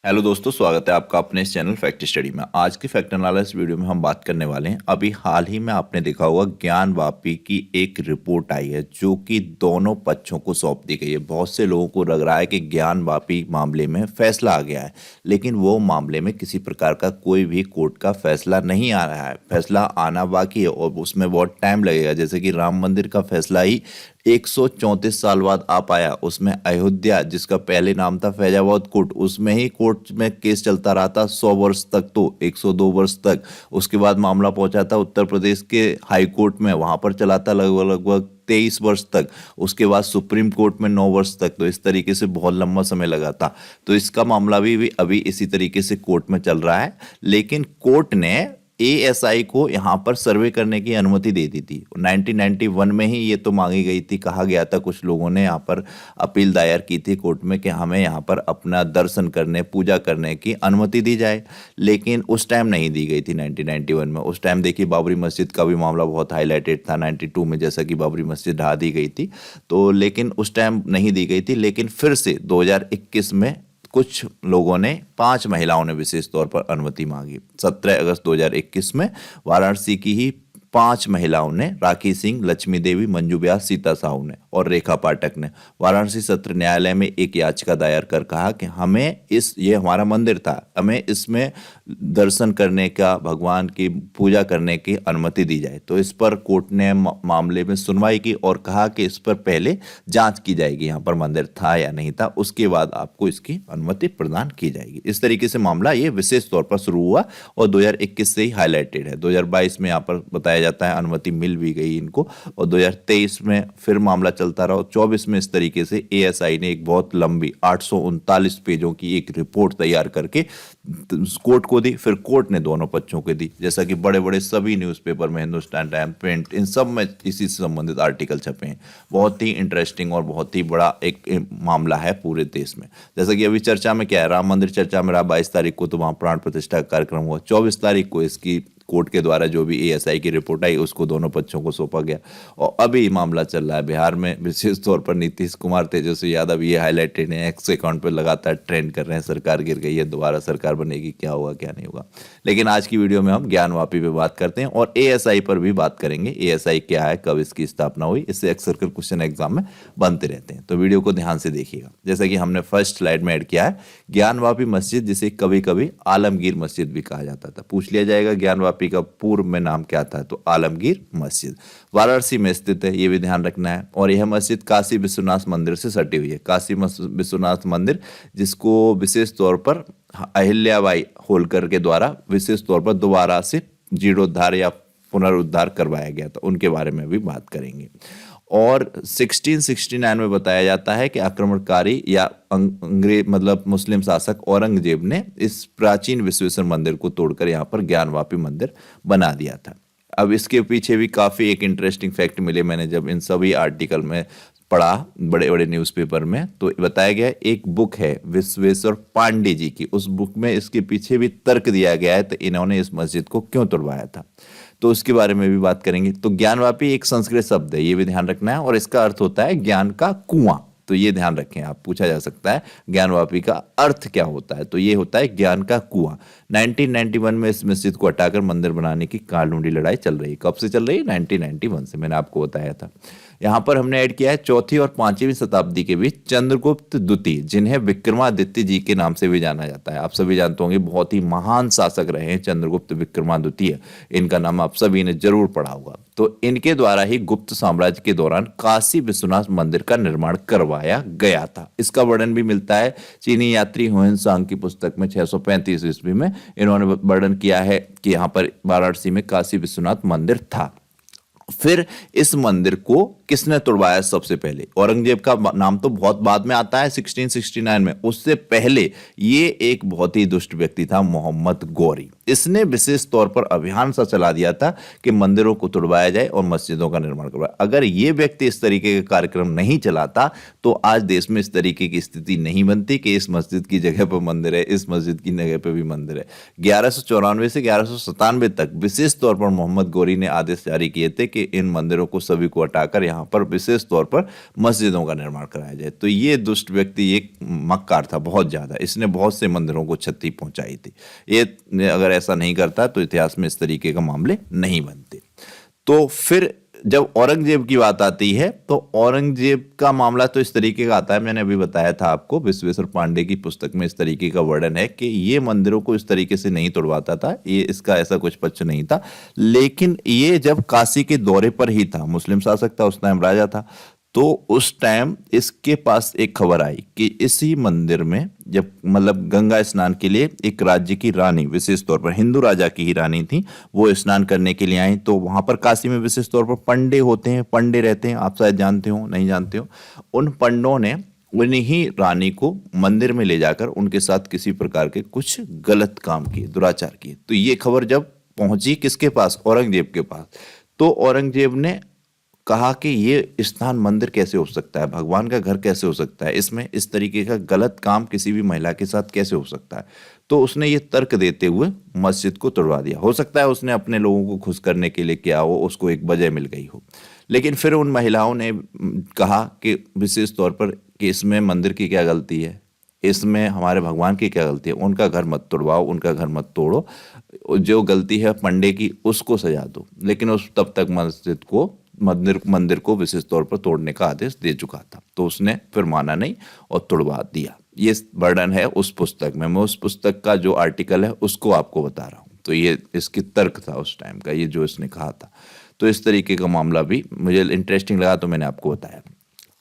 Hello दोस्तों, स्वागत है आपका अपने इस चैनल फैक्ट स्टडी में। आज की फैक्ट एनालिसिस वीडियो में हम बात करने वाले हैं। अभी हाल ही में आपने देखा होगा ज्ञान वापी की एक रिपोर्ट आई है जो कि दोनों पक्षों को सौंप दी गई है। बहुत से लोगों को लग रहा है कि ज्ञान वापी मामले में फैसला आ गया है, लेकिन वो मामले में किसी प्रकार का कोई भी कोर्ट का फैसला नहीं आ रहा है। फैसला आना बाकी है और उसमें बहुत टाइम लगेगा। जैसे कि राम मंदिर का फैसला ही 134 साल बाद आ पाया। उसमें अयोध्या, जिसका पहले नाम था फैजाबाद कोर्ट, उसमें ही कोर्ट में केस चलता रहा था 100 वर्ष तक, तो 102 वर्ष तक। उसके बाद मामला पहुंचा था उत्तर प्रदेश के हाई कोर्ट में, वहां पर चला था लगभग लगभग 23 वर्ष तक। उसके बाद सुप्रीम कोर्ट में 9 वर्ष तक। तो इस तरीके से बहुत लंबा समय लगा था। तो इसका मामला भी अभी इसी तरीके से कोर्ट में चल रहा है। लेकिन कोर्ट ने एएसआई को यहाँ पर सर्वे करने की अनुमति दे दी थी। 1991 में ही ये तो मांगी गई थी। कहा गया था, कुछ लोगों ने यहाँ पर अपील दायर की थी कोर्ट में कि हमें यहाँ पर अपना दर्शन करने, पूजा करने की अनुमति दी जाए, लेकिन उस टाइम नहीं दी गई थी 1991 में। उस टाइम देखिए बाबरी मस्जिद का भी मामला बहुत हाईलाइटेड था 92 में, जैसा कि बाबरी मस्जिद ढहा दी गई थी। तो लेकिन उस टाइम नहीं दी गई थी। लेकिन फिर से 2021 में कुछ लोगों ने, 5 महिलाओं ने विशेष तौर पर अनुमति मांगी। 17 अगस्त 2021 में वाराणसी की ही 5 महिलाओं ने, राखी सिंह, लक्ष्मी देवी, मंजू व्यास, सीता साहू ने और रेखा पाठक ने, वाराणसी सत्र न्यायालय में एक याचिका दायर कर कहा कि हमें ये हमारा मंदिर था, हमें इसमें दर्शन करने का, भगवान की पूजा करने की अनुमति दी जाए। तो इस पर कोर्ट ने मामले में सुनवाई की और कहा कि इस पर पहले जांच की जाएगी, यहाँ पर मंदिर था या नहीं था, उसके बाद आपको इसकी अनुमति प्रदान की जाएगी। इस तरीके से मामला ये विशेष तौर पर शुरू हुआ और 2021 से ही हाईलाइटेड है। 2022 में यहाँ पर बताया जाता है अनुमति मिल भी गई इनको, और 2023 में फिर मामला चलता रहा और 24 में इस तरीके से एएसआई ने एक बहुत लंबी 839 पेजों की एक रिपोर्ट तैयार करके कोर्ट को दी। फिर कोर्ट ने दोनों पक्षों को दी। जैसा कि बड़े बड़े सभी न्यूज़पेपर में, हिंदुस्तान टाइम, प्रिंट, इन सब में इसी से संबंधित आर्टिकल छपे हैं। बहुत ही इंटरेस्टिंग और बहुत ही बड़ा एक मामला है पूरे देश में। जैसा कि अभी चर्चा में क्या है, राम मंदिर चर्चा में रहा। 22 तारीख को तो वहाँ प्राण प्रतिष्ठा कार्यक्रम हुआ। 24 तारीख को इसकी कोर्ट के द्वारा जो भी एएसआई की रिपोर्ट आई उसको दोनों पक्षों को सौंपा गया। और अभी मामला चल रहा है बिहार में। विशेष तौर पर नीतीश कुमार, तेजस्वी यादव ये हाईलाइटेड है, एक्स अकाउंट पर लगातार ट्रेंड कर रहे हैं, सरकार गिर गई है, दोबारा सरकार बनेगी, क्या होगा क्या नहीं होगा। लेकिन आज की वीडियो में हम ज्ञान वापी पे बात करते हैं और एएसआई पर भी बात करेंगे। एएसआई क्या है, कब इसकी स्थापना हुई, इससे अक्सर कर क्वेश्चन एग्जाम में बनते रहते हैं। तो वीडियो को ध्यान से देखिएगा। जैसा कि हमने फर्स्ट स्लाइड में ऐड किया है, ज्ञान वापी मस्जिद, जिसे कभी कभी आलमगीर मस्जिद भी कहा जाता था। पूछ लिया जाएगा ज्ञान वापी का पूर्व में नाम क्या था, तो आलमगीर मस्जिद वाराणसी में स्थित है, ये भी ध्यान रखना है। और यह मस्जिद काशी विश्वनाथ मंदिर से सटी हुई है। काशी विश्वनाथ मंदिर, जिसको विशेष तौर पर अहिल्याबाई होलकर के द्वारा विशेष तौर पर दोबारा से जीर्णोद्धार या पुनरुद्धार करवाया गया था, उनके बारे में भी बात करेंगे। और 1669 में बताया जाता है कि आक्रमणकारी या अंग्रेज मतलब मुस्लिम शासक औरंगजेब ने इस प्राचीन विश्वेश्वर मंदिर को तोड़कर यहाँ पर ज्ञानवापी मंदिर बना दिया था। अब इसके पीछे भी काफ़ी एक इंटरेस्टिंग फैक्ट मिले मैंने जब इन सभी आर्टिकल में पढ़ा बड़े बड़े न्यूज़पेपर में, तो बताया गया एक बुक है विश्वेश्वर पांडे जी की। उस बुक में इसके पीछे भी तर्क दिया गया है, तो इन्होंने इस मस्जिद को क्यों तुड़वाया था, तो उसके बारे में भी बात करेंगे। तो ज्ञानवापी एक संस्कृत शब्द है, ये भी ध्यान रखना है, और इसका अर्थ होता है ज्ञान का कुआं। तो ये ध्यान रखें, आप पूछा जा सकता है ज्ञानवापी का अर्थ क्या होता है, तो ये होता है ज्ञान का कुआं। 1991 में इस मस्जिद को हटाकर मंदिर बनाने की कालूंडी लड़ाई चल रही है। कब से चल रही है? 1991 से, मैंने आपको बताया था। यहाँ पर हमने ऐड किया है 4वीं और 5वीं शताब्दी के बीच चंद्रगुप्त द्वितीय, जिन्हें विक्रमादित्य जी के नाम से भी जाना जाता है। आप सभी जानते होंगे, बहुत ही महान शासक रहे हैं चंद्रगुप्त विक्रमादित्य। इनका नाम आप सभी ने जरूर पढ़ा होगा। तो इनके द्वारा ही गुप्त साम्राज्य के दौरान काशी विश्वनाथ मंदिर का निर्माण करवाया गया था। इसका वर्णन भी मिलता है चीनी यात्री हुएनसांग की पुस्तक में 635 ईस्वी में। इन्होंने वर्णन किया है कि यहाँ पर वाराणसी में काशी विश्वनाथ मंदिर था। फिर इस मंदिर को किसने तोड़वाया? सबसे पहले औरंगजेब का नाम तो बहुत बाद में आता है 1669 में। उससे पहले ये एक बहुत ही दुष्ट व्यक्ति था, मोहम्मद गौरी। इसने विशेष तौर पर अभियान सा चला दिया था कि मंदिरों को तोड़वाया जाए और मस्जिदों का निर्माण करवाया। अगर ये व्यक्ति इस तरीके का कार्यक्रम नहीं चलाता तो आज देश में इस तरीके की स्थिति नहीं बनती कि इस मस्जिद की जगह पर मंदिर है, इस मस्जिद की जगह पर भी मंदिर है। 1194 से 1197 तक विशेष तौर पर मोहम्मद गौरी ने आदेश जारी किए थे कि इन मंदिरों को सभी को हटाकर यहाँ पर विशेष तौर पर मस्जिदों का निर्माण कराया जाए। तो ये दुष्ट व्यक्ति एक मक्कार था बहुत ज़्यादा, इसने बहुत से मंदिरों को क्षति पहुंचाई थी। ये अगर ऐसा नहीं करता तो इतिहास में इस तरीके के मामले नहीं बनते। तो फिर जब औरंगजेब की बात आती है तो औरंगजेब का मामला तो इस तरीके का आता है, मैंने अभी बताया था आपको, विश्वेश्वर पांडे की पुस्तक में इस तरीके का वर्णन है कि ये मंदिरों को इस तरीके से नहीं तोड़वाता था, ये इसका ऐसा कुछ पक्ष नहीं था। लेकिन ये जब काशी के दौरे पर ही था, मुस्लिम शासक था उस टाइम, राजा था, तो उस टाइम इसके पास एक खबर आई कि इसी मंदिर में जब मतलब गंगा स्नान के लिए एक राज्य की रानी, विशेष तौर पर हिंदू राजा की ही रानी थी, वो स्नान करने के लिए आई। तो वहां पर काशी में विशेष तौर पर पंडे होते हैं, पंडे रहते हैं, आप शायद जानते हो नहीं जानते हो। उन पंडों ने उन्हीं रानी को मंदिर में ले जाकर उनके साथ किसी प्रकार के कुछ गलत काम किए, दुराचार किए। तो ये खबर जब पहुंची किसके पास, औरंगजेब के पास, तो औरंगजेब ने कहा कि ये स्थान मंदिर कैसे हो सकता है, भगवान का घर कैसे हो सकता है, इसमें इस तरीके का गलत काम किसी भी महिला के साथ कैसे हो सकता है। तो उसने ये तर्क देते हुए मस्जिद को तोड़वा दिया। हो सकता है उसने अपने लोगों को खुश करने के लिए किया हो, उसको एक वजह मिल गई हो। लेकिन फिर उन महिलाओं ने कहा कि विशेष तौर पर कि इसमें मंदिर की क्या गलती है, इसमें हमारे भगवान की क्या गलती है, उनका घर मत तोड़वाओ, उनका घर मत तोड़ो, जो गलती है पंडे की उसको सजा दो। लेकिन उस तब तक मस्जिद को मंदिर को विशेष तौर पर तोड़ने का आदेश दे चुका था। तो उसने फिर माना नहीं और तोड़वा दिया। ये वर्णन है उस पुस्तक में, मैं उस पुस्तक का जो आर्टिकल है उसको आपको बता रहा हूँ। तो ये इसकी तर्क था उस टाइम का, ये जो इसने कहा था। तो इस तरीके का मामला भी मुझे इंटरेस्टिंग लगा तो मैंने आपको बताया।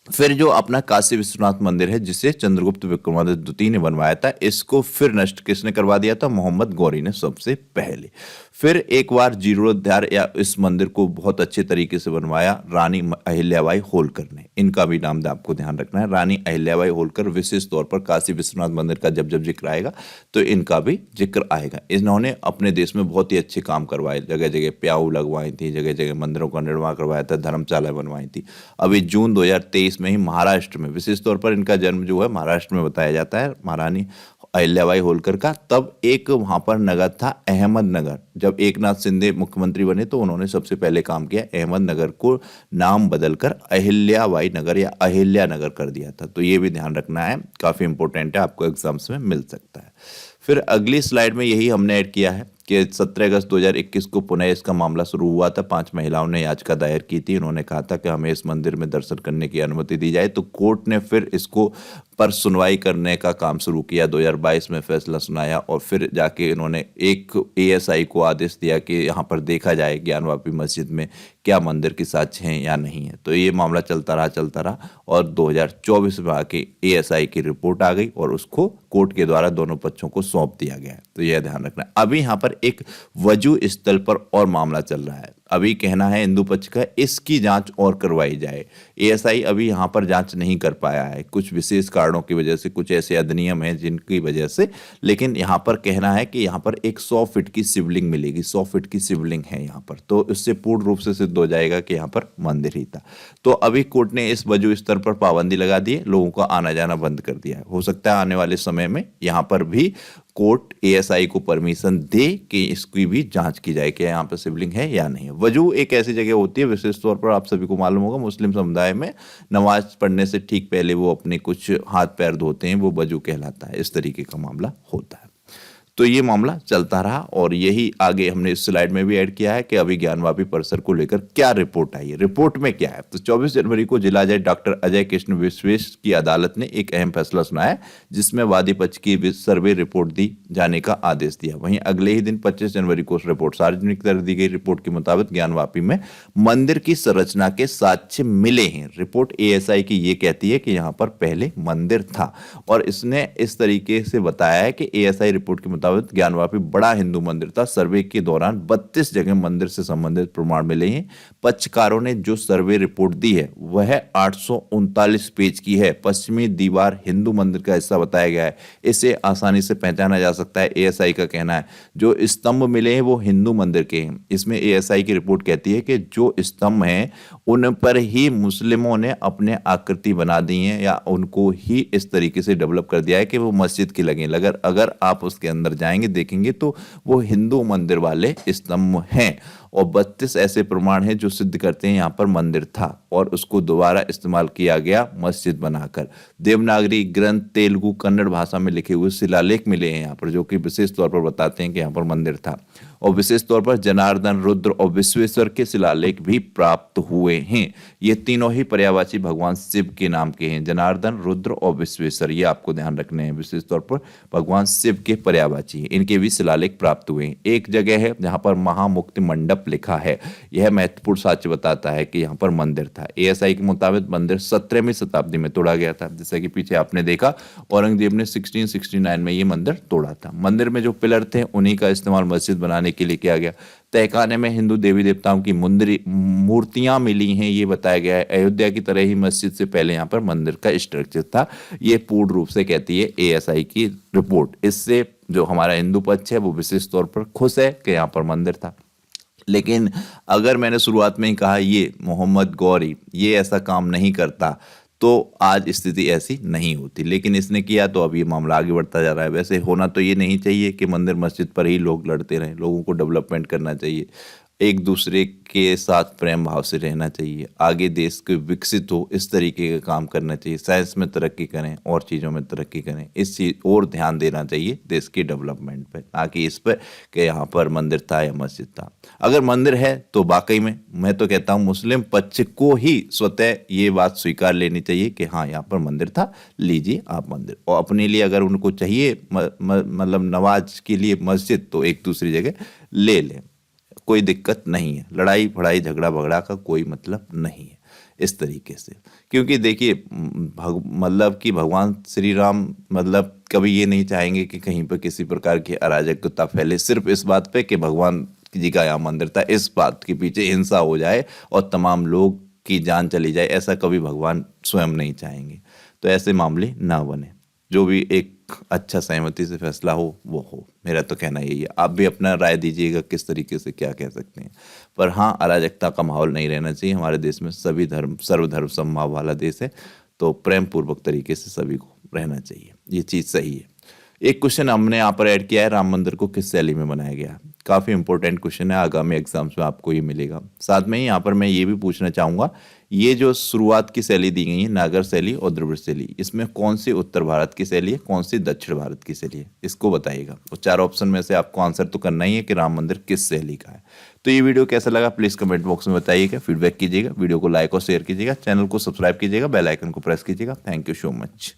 फिर जो अपना काशी विश्वनाथ मंदिर है जिसे चंद्रगुप्त विक्रमादित्य द्वितीय ने बनवाया था, इसको फिर नष्ट किसने करवा दिया था, मोहम्मद गौरी ने सबसे पहले। फिर एक बार जीर्णोद्धार या इस मंदिर को बहुत अच्छे तरीके से बनवाया रानी अहिल्याबाई होलकर ने। इनका भी नाम आपको ध्यान रखना है, रानी अहिल्याबाई होलकर। विशेष तौर पर काशी विश्वनाथ मंदिर का जब जब जिक्र आएगा तो इनका भी जिक्र आएगा। इन्होंने अपने देश में बहुत ही अच्छे काम करवाए, जगह जगह प्याऊ लगवाई थी, जगह जगह मंदिरों का निर्माण करवाया था, धर्मशाला बनवाई थी। अभी जून 2023 में ही महाराष्ट्र में, विशेष तौर पर इनका जन्म जो है महाराष्ट्र में बताया जाता है, महारानी अहिल्याबाई होलकर का। तब एक वहां पर नगर था अहमदनगर। जब एकनाथ शिंदे मुख्यमंत्री बने तो उन्होंने सबसे पहले काम किया, अहमदनगर को नाम बदलकर अहिल्याबाई नगर या अहिल्या नगर कर दिया था। तो ये भी ध्यान रखना है, काफी इंपॉर्टेंट है, आपको एग्जाम्स में मिल सकता है। फिर अगली स्लाइड में यही हमने ऐड किया है कि 17 अगस्त 2021 को पुनः इसका मामला शुरू हुआ था। 5 महिलाओं ने याचिका दायर की थी। उन्होंने कहा था कि हमें इस मंदिर में दर्शन करने की अनुमति दी जाए। तो कोर्ट ने फिर इसको पर सुनवाई करने का काम शुरू किया। 2022 में फैसला सुनाया और फिर जाके इन्होंने एक एएसआई को आदेश दिया कि यहाँ पर देखा जाए ज्ञानवापी मस्जिद में क्या मंदिर की साक्ष्य हैं या नहीं है। तो ये मामला चलता रहा और 2024 में आके एएसआई की रिपोर्ट आ गई और उसको कोर्ट के द्वारा दोनों पक्षों को सौंप दिया गया है। तो यह ध्यान रखना। अभी यहाँ पर एक वजू स्थल पर और मामला चल रहा है। अभी कहना है हिंदू पक्ष का इसकी जांच और करवाई जाए। एएसआई अभी यहाँ पर जांच नहीं कर पाया है, कुछ विशेष कारणों की वजह से, कुछ ऐसे अधिनियम हैं जिनकी वजह से। लेकिन यहाँ पर कहना है कि यहाँ पर एक 100 फीट की शिवलिंग मिलेगी, 100 फीट की शिवलिंग है यहाँ पर। तो इससे पूर्ण रूप से सिद्ध हो जाएगा कि यहाँ पर मंदिर ही था। तो अभी कोर्ट ने इस वजू स्थल पर पाबंदी लगा दी है, लोगों का आना जाना बंद कर दिया है। हो सकता है आने वाले समय में यहाँ पर भी कोर्ट एएसआई को परमिशन दे कि इसकी भी जांच की जाए कि यहाँ पर शिवलिंग है या नहीं है। वजू एक ऐसी जगह होती है, विशेष तौर पर आप सभी को मालूम होगा, मुस्लिम समुदाय में नमाज पढ़ने से ठीक पहले वो अपने कुछ हाथ पैर धोते हैं, वो वजू कहलाता है। इस तरीके का मामला होता है। तो ये मामला चलता रहा और यही आगे हमने इस स्लाइड में भी ऐड किया है कि अभी ज्ञानवापी परिसर को लेकर क्या रिपोर्ट आई है, रिपोर्ट में क्या है। तो 24 जनवरी को जिला जज डॉक्टर अजय कृष्ण विश्वेश की अदालत ने एक अहम फैसला सुनाया जिसमें वादी पक्ष की सर्वे रिपोर्ट दी जाने का आदेश दिया। वहीं अगले ही दिन 25 जनवरी को रिपोर्ट सार्वजनिक कर दी गई। रिपोर्ट के मुताबिक ज्ञानवापी में मंदिर की संरचना के साक्ष्य मिले हैं। रिपोर्ट एएसआई की ये कहती है कि यहाँ पर पहले मंदिर था और इसने इस तरीके से बताया है कि एएसआई रिपोर्ट के ज्ञानवापी बड़ा हिंदू मंदिर था। सर्वे के दौरान 32 जगह मंदिर से संबंधित प्रमाण मिले हैं। पक्षकारों ने जो सर्वे रिपोर्ट दी है वह 839 पेज की है। पश्चिमी दीवार हिंदू मंदिर का हिस्सा बताया गया है, इसे आसानी से पहचाना जा सकता है। एएसआई का कहना है जो स्तंभ मिले हैं वो हिंदू मंदिर के हैं। इसमें एएसआई की रिपोर्ट कहती है कि जो स्तंभ हैं उन पर ही मुस्लिमों ने अपने आकृति बना दी है या उनको ही इस तरीके से डेवलप कर दिया है कि वो मस्जिद की लगे। अगर आप उसके अंदर जाएंगे देखेंगे तो वो हिंदू मंदिर वाले स्तंभ हैं और 32 ऐसे प्रमाण हैं जो सिद्ध करते हैं यहाँ पर मंदिर था और उसको दोबारा इस्तेमाल किया गया मस्जिद बनाकर। देवनागरी ग्रंथ, तेलुगु, कन्नड़ भाषा में लिखे हुए शिलालेख मिले हैं यहाँ पर, जो कि विशेष तौर पर बताते हैं कि यहाँ पर मंदिर था। और विशेष तौर पर जनार्दन, रुद्र और विश्वेश्वर के शिलालेख भी प्राप्त हुए हैं। ये तीनों ही पर्यायवाची भगवान शिव के नाम के हैं, जनार्दन, रुद्र और विश्वेश्वर। ये आपको ध्यान रखने हैं, विशेष तौर पर भगवान शिव के पर्यायवाची हैं। इनके भी शिलालेख प्राप्त हुए हैं। एक जगह है जहां पर महामुक्ति मंडप लिखा है। यह महत्वपूर्ण साक्ष्य बताता है कि यहाँ पर मंदिर था। एएसआई के मुताबिक मंदिर 17वीं शताब्दी में तोड़ा गया था। जैसा कि पीछे आपने देखा, औरंगजेब ने 1669 में ये मंदिर तोड़ा था। मंदिर में जो पिलर थे उन्हीं का इस्तेमाल मस्जिद बनाने के लिए किया गया। तहखाने में हिंदू देवी देवताओं की मूर्तियां मिली हैं, ये बताया गया है। अयोध्या की तरह ही मस्जिद से पहले यहाँ पर मंदिर का स्ट्रक्चर था। ये पूर्ण रूप से कहती है एएसआई की रिपोर्ट। इससे जो हमारा हिंदू पक्ष है वो विशेष तौर पर खुश है कि यहाँ पर मंदिर था। लेकिन अगर मैंने शुरुआत में ही कहा ये मोहम्मद गौरी ये ऐसा काम नहीं करता तो आज स्थिति ऐसी नहीं होती, लेकिन इसने किया तो अब ये मामला आगे बढ़ता जा रहा है। वैसे होना तो ये नहीं चाहिए कि मंदिर मस्जिद पर ही लोग लड़ते रहें। लोगों को डेवलपमेंट करना चाहिए, एक दूसरे के साथ प्रेम भाव से रहना चाहिए, आगे देश को विकसित हो इस तरीके का काम करना चाहिए। साइंस में तरक्की करें और चीज़ों में तरक्की करें, इस चीज़ और ध्यान देना चाहिए देश की डेवलपमेंट पर, ना कि इस पर कि यहाँ पर मंदिर था या मस्जिद था। अगर मंदिर है तो वाकई में मैं तो कहता हूँ मुस्लिम पक्ष को ही स्वतः ये बात स्वीकार लेनी चाहिए कि हाँ यहाँ पर मंदिर था, लीजिए आप मंदिर। और अपने लिए अगर उनको चाहिए मतलब नमाज के लिए मस्जिद तो एक दूसरी जगह ले लें, कोई दिक्कत नहीं है। लड़ाई फड़ाई झगड़ा भगड़ा का कोई मतलब नहीं है इस तरीके से। क्योंकि देखिए मतलब कि भगवान श्री राम मतलब कभी ये नहीं चाहेंगे कि कहीं पर किसी प्रकार की अराजकता फैले, सिर्फ इस बात पे कि भगवान जी का यहाँ मंदिर था, इस बात के पीछे हिंसा हो जाए और तमाम लोग की जान चली जाए, ऐसा कभी भगवान स्वयं नहीं चाहेंगे। तो ऐसे मामले ना बने, जो भी एक अच्छा सहमति से फैसला हो वो हो। मेरा तो कहना यही है। आप भी अपना राय दीजिएगा किस तरीके से क्या कह सकते हैं। पर हाँ, अराजकता का माहौल नहीं रहना चाहिए। हमारे देश में सभी धर्म सर्वधर्म समभाव वाला देश है, तो प्रेम पूर्वक तरीके से सभी को रहना चाहिए, ये चीज़ सही है। एक क्वेश्चन हमने यहाँ पर ऐड किया है, राम मंदिर को किस शैली में बनाया गया। काफ़ी इंपॉर्टेंट क्वेश्चन है, आगामी एग्जाम्स में आपको ये मिलेगा। साथ में ही यहाँ पर मैं ये भी पूछना चाहूँगा, ये जो शुरुआत की शैली दी गई है नागर शैली और द्रविड़ शैली, इसमें कौन सी उत्तर भारत की शैली है, कौन सी दक्षिण भारत की शैली है, इसको बताइएगा। और 4 ऑप्शन में से आपको आंसर तो करना ही है कि राम मंदिर किस शैली का है। तो ये वीडियो कैसा लगा प्लीज़ कमेंट बॉक्स में बताइएगा, फीडबैक कीजिएगा, वीडियो को लाइक और शेयर कीजिएगा, चैनल को सब्सक्राइब कीजिएगा, बेल आइकन को प्रेस कीजिएगा। Thank you so much.